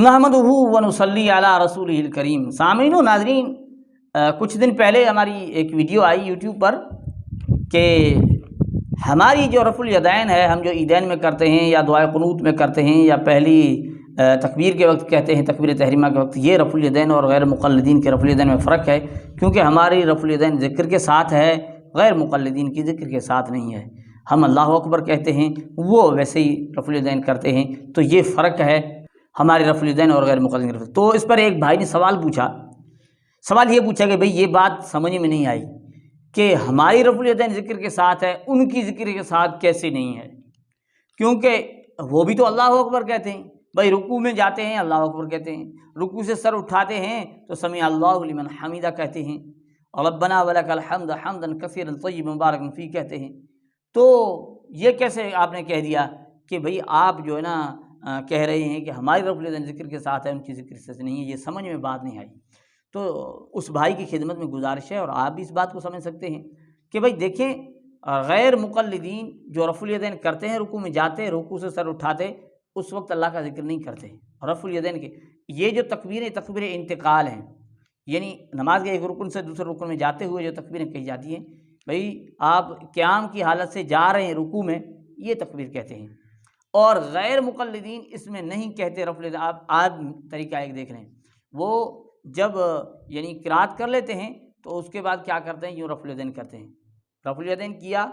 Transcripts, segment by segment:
نحمدہ و نصلی علی رسولہ الکریم۔ سامعین و ناظرین، کچھ دن پہلے ہماری ایک ویڈیو آئی یوٹیوب پر کہ ہماری جو رفع الیدین ہے، ہم جو عیدین میں کرتے ہیں یا دعائے قنوت میں کرتے ہیں یا پہلی تکبیر کے وقت کہتے ہیں، تکبیر تحریمہ کے وقت، یہ رفع الیدین اور غیر مقلدین کے رفع الیدین میں فرق ہے، کیونکہ ہماری رفع الیدین ذکر کے ساتھ ہے، غیر مقلدین کی ذکر کے ساتھ نہیں ہے۔ ہم اللہ اکبر کہتے ہیں، وہ ویسے ہی رفع الیدین کرتے ہیں، تو یہ فرق ہے ہمارے رفع الیدین اور غیر مقلدین کے۔ تو اس پر ایک بھائی نے سوال پوچھا کہ بھئی یہ بات سمجھ میں نہیں آئی کہ ہماری رفع الیدین ذکر کے ساتھ ہے، ان کی ذکر کے ساتھ کیسے نہیں ہے؟ کیونکہ وہ بھی تو اللہ اکبر کہتے ہیں، بھائی رکوع میں جاتے ہیں اللہ اکبر کہتے ہیں، رکوع سے سر اٹھاتے ہیں تو سمع اللہ لمن حمیدہ کہتے ہیں، ربنا ولک الحمد حمدا کثیرا طیبا مبارکا فیہ کہتے ہیں۔ تو یہ کیسے آپ نے کہہ دیا کہ بھئی آپ جو ہے نا کہہ رہے ہیں کہ ہماری رفع الیدین ذکر کے ساتھ ہے، ان کی ذکر سے نہیں ہے؟ یہ سمجھ میں بات نہیں آئی۔ تو اس بھائی کی خدمت میں گزارش ہے، اور آپ بھی اس بات کو سمجھ سکتے ہیں کہ بھئی دیکھیں، غیر مقلدین جو رفع الیدین کرتے ہیں، رکوع میں جاتے ہیں، رکوع سے سر اٹھاتے، اس وقت اللہ کا ذکر نہیں کرتے ہیں۔ رفع الیدین کے یہ جو تکبیریں انتقال ہیں، یعنی نماز کے ایک رکن سے دوسرے رکن میں جاتے ہوئے جو تکبیریں کہی جاتی ہیں، بھئی آپ قیام کی حالت سے جا رہے ہیں رکوع میں، یہ تکبیر کہتے ہیں۔ اور غیر مقلدین اس میں نہیں کہتے رفع الیدین۔ آپ آج طریقہ ایک دیکھ رہے ہیں، وہ جب یعنی قرات کر لیتے ہیں تو اس کے بعد کیا کرتے ہیں، یوں رفع الیدین کرتے ہیں۔ رفع الیدین کیا،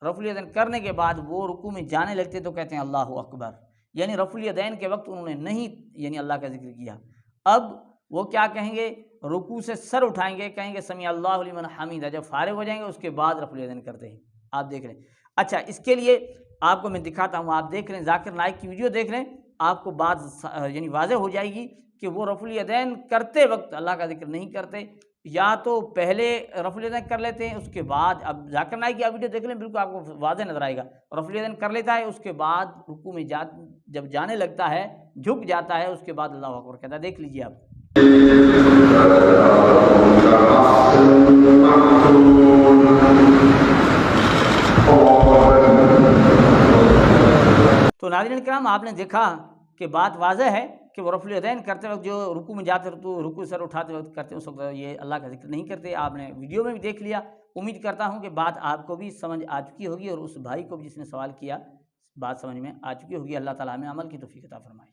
رفع الیدین کرنے کے بعد وہ رکوع میں جانے لگتے تو کہتے ہیں اللہ اکبر، یعنی رفع الیدین کے وقت انہوں نے نہیں یعنی اللہ کا ذکر کیا۔ اب وہ کیا کہیں گے، رکوع سے سر اٹھائیں گے، کہیں گے سمیع اللہ لمن حمیدہ، جب فارغ ہو جائیں گے اس کے بعد رفع الیدین کرتے ہیں۔ آپ دیکھ رہے ہیں۔ اچھا، اس کے لیے آپ کو میں دکھاتا ہوں، آپ دیکھ رہے ہیں، ذاکر نائک کی ویڈیو دیکھ رہے ہیں، آپ کو بات یعنی واضح ہو جائے گی کہ وہ رفع الیدین کرتے وقت اللہ کا ذکر نہیں کرتے، یا تو پہلے رفع الیدین کر لیتے ہیں، اس کے بعد اب ذاکر نائک کی آپ ویڈیو دیکھ لیں، بالکل آپ کو واضح نظر آئے گا، رفع الیدین کر لیتا ہے، اس کے بعد رکوع میں جب جانے لگتا ہے، جھک جاتا ہے، اس کے بعد اللہ اکبر کہتا ہے۔ دیکھ لیجیے آپ۔ تو ناظرین کرام، آپ نے دیکھا کہ بات واضح ہے کہ وہ رفع الیدین کرتے وقت جو رکوع میں جاتے تو رکوع سر اٹھاتے وقت کرتے، اس وقت یہ اللہ کا ذکر نہیں کرتے۔ آپ نے ویڈیو میں بھی دیکھ لیا۔ امید کرتا ہوں کہ بات آپ کو بھی سمجھ آ چکی ہوگی، اور اس بھائی کو بھی جس نے سوال کیا، بات سمجھ میں آ چکی ہوگی۔ اللہ تعالیٰ ہمیں عمل کی توفیق عطا فرمائے۔